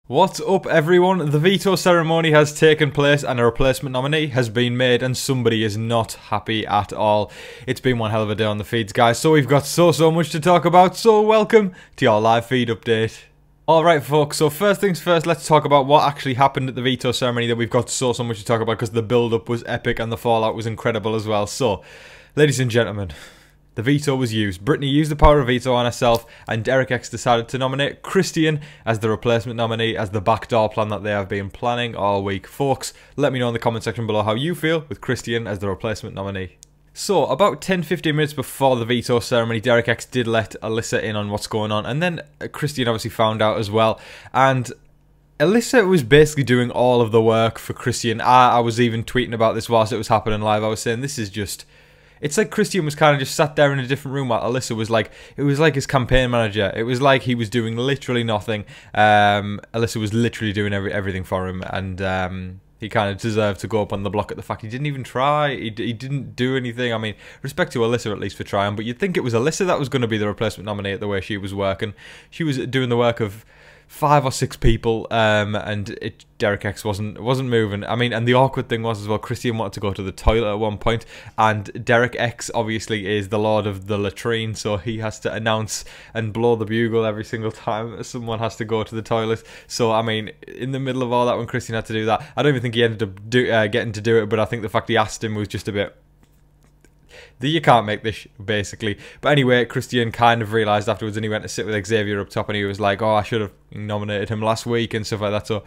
What's up, everyone? The veto ceremony has taken place and a replacement nominee has been made, and somebody is not happy at all. It's been one hell of a day on the feeds, guys, so we've got so much to talk about, so welcome to your live feed update. Alright folks, so first things first, let's talk about what actually happened at the veto ceremony that we've got so much to talk about because the build-up was epic and the fallout was incredible as well. So, ladies and gentlemen, the veto was used. Brittany used the power of veto on herself, and Derek X decided to nominate Christian as the replacement nominee, as the backdoor plan that they have been planning all week. Folks, let me know in the comment section below how you feel with Christian as the replacement nominee. So, about 10-15 minutes before the veto ceremony, Derek X did let Alyssa in on what's going on, and then Christian obviously found out as well, and Alyssa was basically doing all of the work for Christian. I was even tweeting about this whilst it was happening live. I was saying, this is just... It's like Christian was kind of just sat there in a different room while Alyssa was like, it was like his campaign manager. It was like he was doing literally nothing. Alyssa was literally doing everything for him, and he kind of deserved to go up on the block at the fact he didn't even try. He didn't do anything. I mean, respect to Alyssa at least for trying, but you'd think it was Alyssa that was going to be the replacement nominee the way she was working. She was doing the work of 5 or 6 people, and Derek X wasn't moving. I mean, and the awkward thing was as well, Christian wanted to go to the toilet at one point, and Derek X obviously is the lord of the latrine, so he has to announce and blow the bugle every single time someone has to go to the toilet. So, I mean, in the middle of all that, when Christian had to do that, I don't even think he ended up getting to do it, but I think the fact he asked him was just a bit... You can't make this basically. But anyway, Christian kind of realised afterwards, and he went to sit with Xavier up top, and he was like, oh, I should have nominated him last week and stuff like that. So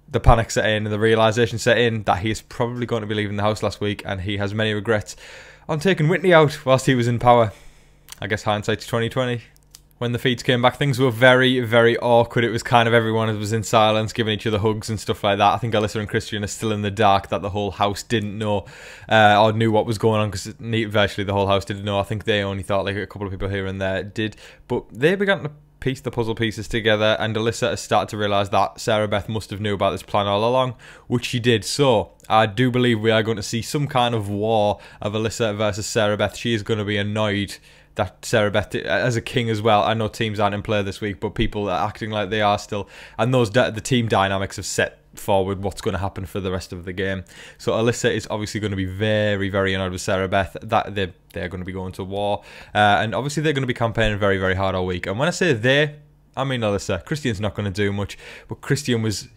the panic set in and the realisation set in that he is probably going to be leaving the house last week, and he has many regrets on taking Whitney out whilst he was in power. I guess hindsight's 2020. When the feeds came back, things were very awkward. It was kind of everyone was in silence, giving each other hugs and stuff like that. I think Alyssa and Christian are still in the dark that the whole house didn't know or knew what was going on, because virtually the whole house didn't know. I think they only thought like a couple of people here and there did. But they began to piece the puzzle pieces together, and Alyssa has started to realise that Sarah Beth must have knew about this plan all along, which she did. So I do believe we are going to see some kind of war of Alyssa versus Sarah Beth. She is going to be annoyed that Sarah Beth, as a king as well, I know teams aren't in play this week, but people are acting like they are still, and the team dynamics have set forward what's going to happen for the rest of the game. So Alyssa is obviously going to be very annoyed with Sarah Beth, that they're going to be going to war, and obviously they're going to be campaigning very hard all week. And when I say they, I mean Alyssa. Christian's not going to do much, but Christian was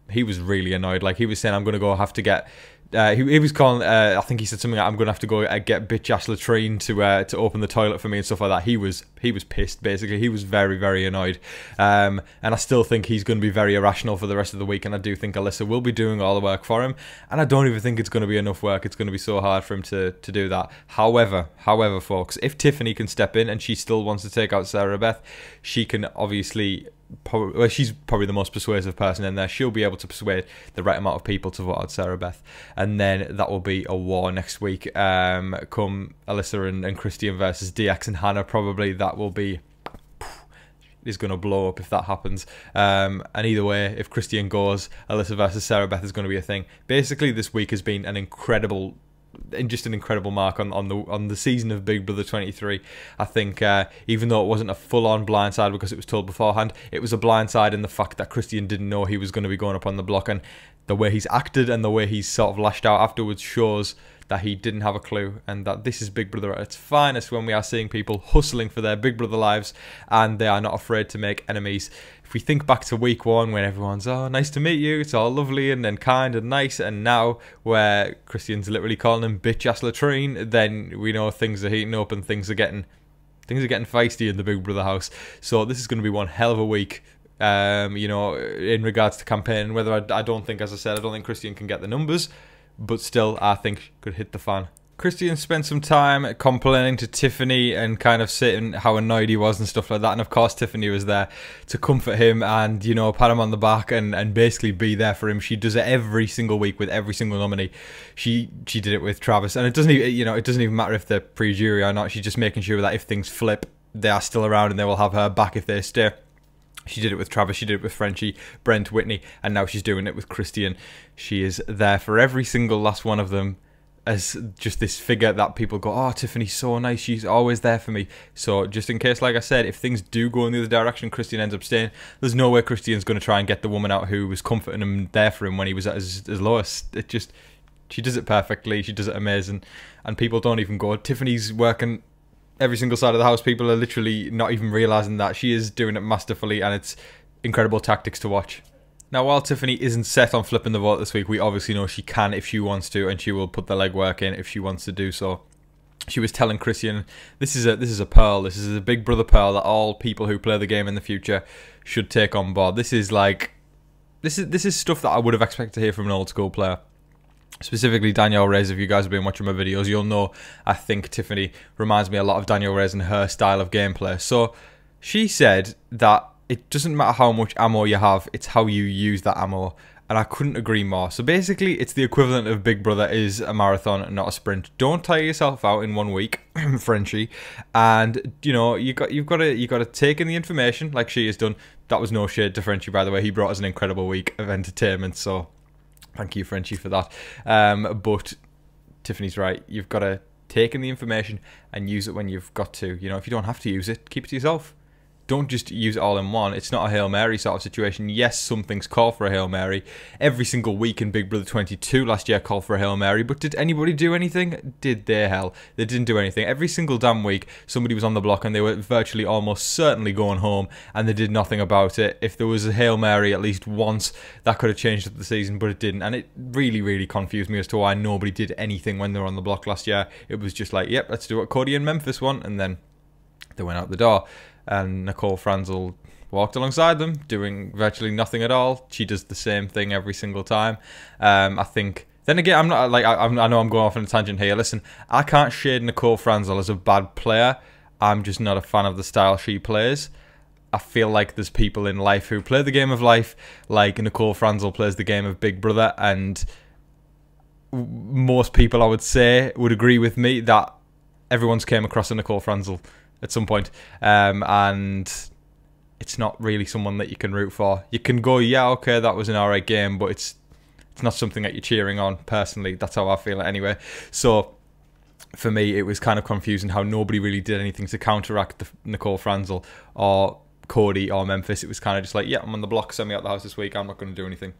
really annoyed. Like, he was saying, I'm going to have to get... he was calling, I think he said something like, I'm going to have to go get bitch ass latrine to open the toilet for me and stuff like that. He was pissed, basically. He was very annoyed. And I still think he's going to be very irrational for the rest of the week, and I do think Alyssa will be doing all the work for him. And I don't even think it's going to be enough work. It's going to be so hard for him to do that. However, folks, if Tiffany can step in and she still wants to take out Sarah Beth, she can obviously... she's probably the most persuasive person in there. She'll be able to persuade the right amount of people to vote out Sarah Beth, and then that will be a war next week. Come Alyssa and Christian versus DX and Hannah, probably that will be... is going to blow up if that happens. And either way, if Christian goes, Alyssa versus Sarah Beth is going to be a thing. Basically, this week has been an incredible mark on the season of Big Brother 23. I think even though it wasn't a full-on blindside because it was told beforehand, it was a blindside in the fact that Christian didn't know he was going to be going up on the block, and the way he's acted and the way he's sort of lashed out afterwards shows that he didn't have a clue, and that this is Big Brother at its finest, when we are seeing people hustling for their Big Brother lives and they are not afraid to make enemies. If we think back to week 1 when everyone's, oh, nice to meet you, it's all lovely and kind and nice, and now where Christian's literally calling him bitch ass latrine, then we know things are heating up and things are getting feisty in the Big Brother house. So this is going to be one hell of a week. You know, in regards to campaigning, whether I don't think, as I said, I don't think Christian can get the numbers, but still, I think could hit the fan. Christian spent some time complaining to Tiffany and kind of saying how annoyed he was and stuff like that. And of course, Tiffany was there to comfort him and, you know, pat him on the back and basically be there for him. She does it every single week with every single nominee. She did it with Travis, and it doesn't even, you know, it doesn't even matter if they're pre-jury or not. She's just making sure that if things flip, they are still around and they will have her back if they stay. She did it with Travis, she did it with Frenchie, Brent, Whitney, and now she's doing it with Christian. She is there for every single last one of them. as just this figure that people go, oh, Tiffany's so nice, she's always there for me. So just in case, like I said, if things do go in the other direction, Christian ends up staying, there's no way Christian's going to try and get the woman out who was comforting him there for him when he was at his lowest. She does it perfectly, she does it amazing, and people don't even go, Tiffany's working every single side of the house. People are literally not even realising that. She is doing it masterfully, and it's incredible tactics to watch. Now, while Tiffany isn't set on flipping the vote this week, we obviously know she can if she wants to, and she will put the legwork in if she wants to do so. She was telling Christian, this is a pearl, this is a big brother pearl that all people who play the game in the future should take on board. This is stuff that I would have expected to hear from an old school player. Specifically Danielle Reyes. If you guys have been watching my videos, you'll know I think Tiffany reminds me a lot of Danielle Reyes and her style of gameplay. So she said that it doesn't matter how much ammo you have, it's how you use that ammo. And I couldn't agree more. So basically, it's the equivalent of Big Brother is a marathon and not a sprint. Don't tire yourself out in 1 week, Frenchie. And you know you've got to take in the information like she has done. That was no shade to Frenchie, by the way. He brought us an incredible week of entertainment. So thank you, Frenchie, for that. But Tiffany's right. You've got to take in the information and use it when you've got to. You know, if you don't have to use it, keep it to yourself. Don't just use it all in one. It's not a Hail Mary sort of situation. Yes, some things call for a Hail Mary. Every single week in Big Brother 22 last year called for a Hail Mary. But did anybody do anything? Did they? Hell, they didn't do anything. Every single damn week, somebody was on the block and they were virtually almost certainly going home, and they did nothing about it. If there was a Hail Mary at least once, that could have changed the season, but it didn't. And it really, really confused me as to why nobody did anything when they were on the block last year. It was just like, yep, let's do what Cody and Memphis want, and then they went out the door. And Nicole Franzel walked alongside them, doing virtually nothing at all. She does the same thing every single time. I think. Then again, I'm not like I know I'm going off on a tangent here. Listen, I can't shade Nicole Franzel as a bad player. I'm just not a fan of the style she plays. I feel like there's people in life who play the game of life, like Nicole Franzel plays the game of Big Brother, and most people, I would say, would agree with me that everyone's came across a Nicole Franzel at some point, and it's not really someone that you can root for. You can go, yeah, okay, that was an alright game, but it's not something that you're cheering on. Personally, that's how I feel anyway. So for me, it was kind of confusing how nobody really did anything to counteract the Nicole Franzel or Cody or Memphis. It was kind of just like, yeah, I'm on the block, send me out the house this week, I'm not going to do anything.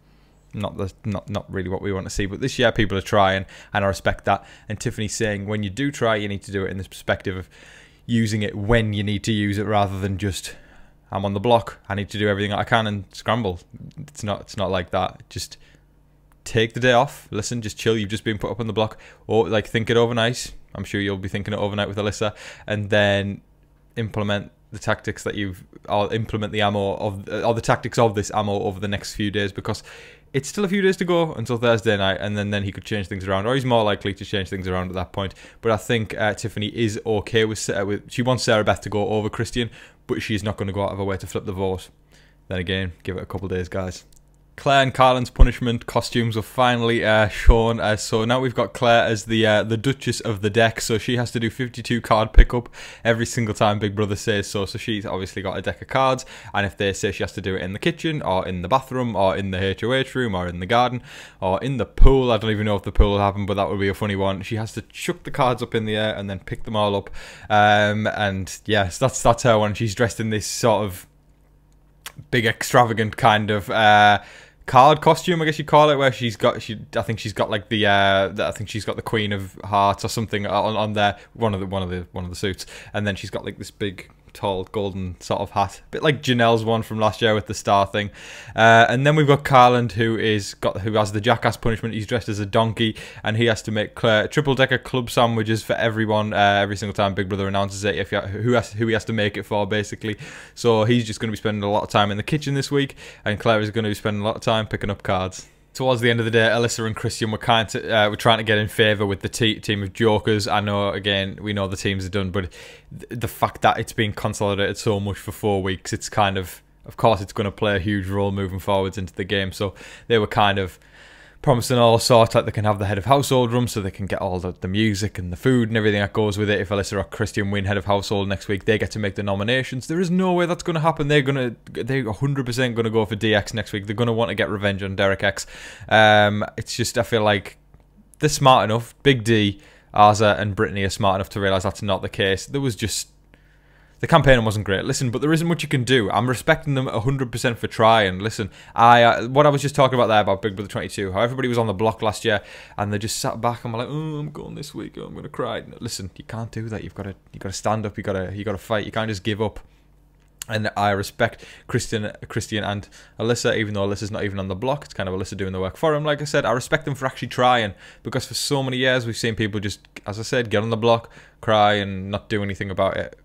Not really what we want to see. But this year people are trying, and I respect that. And Tiffany's saying when you do try, you need to do it in this perspective of using it when you need to use it, rather than just, I'm on the block, I need to do everything I can and scramble. It's not like that. Just take the day off, listen, just chill. You've just been put up on the block, or like think it overnight. I'm sure you'll be thinking it overnight with Alyssa, and then implement the tactics that implement the ammo of, or the tactics of this ammo over the next few days, because it's still a few days to go until Thursday night, and then he could change things around, or he's more likely to change things around at that point. But I think Tiffany is okay with she wants Sarah Beth to go over Christian, but she's not going to go out of her way to flip the vote. Then again, give it a couple of days, guys. Claire and Carlin's punishment costumes were finally shown. So now we've got Claire as the Duchess of the deck. So she has to do 52 card pickup every single time Big Brother says so. So she's obviously got a deck of cards, and if they say she has to do it in the kitchen or in the bathroom or in the HOH room or in the garden or in the pool, I don't even know if the pool will happen, but that would be a funny one. She has to chuck the cards up in the air and then pick them all up. And yes, that's her one. She's dressed in this sort of big extravagant kind of card costume, I guess you call it, where I think she's got like the Queen of Hearts or something on there, one of the suits, and then she's got like this big tall golden sort of hat, a bit like Janelle's one from last year with the star thing. And then we've got Carland, who has the jackass punishment. He's dressed as a donkey, and he has to make Claire triple decker club sandwiches for everyone every single time Big Brother announces it, who he has to make it for, basically. So he's just going to be spending a lot of time in the kitchen this week, and Claire is going to be spending a lot of time picking up cards. Towards the end of the day, Alyssa and Christian were trying to get in favour with the team of jokers. I know, again, we know the teams are done, but the fact that it's been consolidated so much for 4 weeks, it's kind of course, it's going to play a huge role moving forwards into the game. So they were kind of promising all sorts, like they can have the head of household room, so they can get all the music and the food and everything that goes with it. If Alyssa or Christian win head of household next week, they get to make the nominations. There is no way that's going to happen. They're 100% going to go for DX next week. They're going to want to get revenge on Derek X. It's just, I feel like they're smart enough. Big D, Arza, and Brittany are smart enough to realise that's not the case. There was just... The campaigning wasn't great. Listen, but there isn't much you can do. I'm respecting them 100% for trying. Listen, what I was just talking about there about Big Brother 22, how everybody was on the block last year and they just sat back and were like, oh, I'm going this week, oh, I'm going to cry. Listen, you can't do that. You've got to stand up. You've got to fight. You can't just give up. And I respect Christian and Alyssa, even though Alyssa's not even on the block. It's kind of Alyssa doing the work for him. Like I said, I respect them for actually trying, because for so many years we've seen people just, as I said, get on the block, cry, and not do anything about it.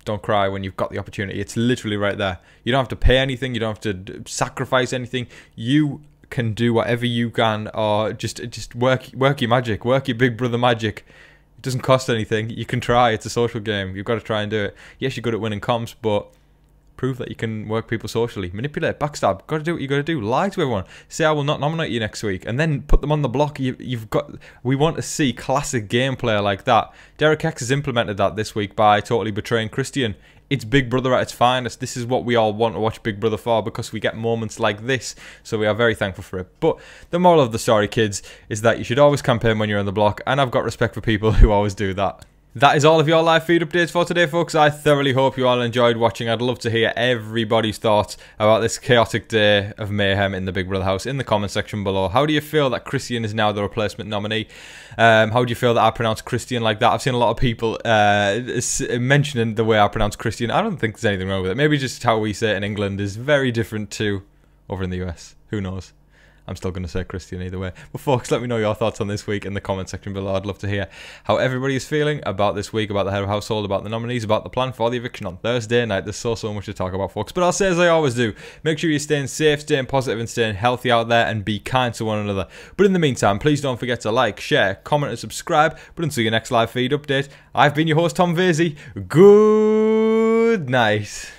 Don't cry when you've got the opportunity. It's literally right there. You don't have to pay anything. You don't have to sacrifice anything. You can do whatever you can, or just work your magic, work your Big Brother magic. It doesn't cost anything. You can try. It's a social game. You've got to try and do it. Yes, you're good at winning comps, but prove that you can work people socially. Manipulate, backstab. Got to do what you got to do. Lie to everyone. Say I will not nominate you next week, and then put them on the block. You've got. We want to see classic gameplay like that. Derek X has implemented that this week by totally betraying Christian. It's Big Brother at its finest. This is what we all want to watch Big Brother for, because we get moments like this. So we are very thankful for it. But the moral of the story, kids, is that you should always campaign when you're on the block, and I've got respect for people who always do that. That is all of your live feed updates for today, folks. I thoroughly hope you all enjoyed watching. I'd love to hear everybody's thoughts about this chaotic day of mayhem in the Big Brother house in the comment section below. How do you feel that Christian is now the replacement nominee? How do you feel that I pronounce Christian like that? I've seen a lot of people mentioning the way I pronounce Christian. I don't think there's anything wrong with it. Maybe just how we say it in England is very different to over in the US. Who knows? I'm still going to say Christian either way. But folks, let me know your thoughts on this week in the comment section below. I'd love to hear how everybody is feeling about this week, about the head of household, about the nominees, about the plan for the eviction on Thursday night. There's so much to talk about, folks. But I'll say as I always do, make sure you're staying safe, staying positive, and staying healthy out there, and be kind to one another. But in the meantime, please don't forget to like, share, comment, and subscribe. But until your next live feed update, I've been your host, Tom Vasey. Good night.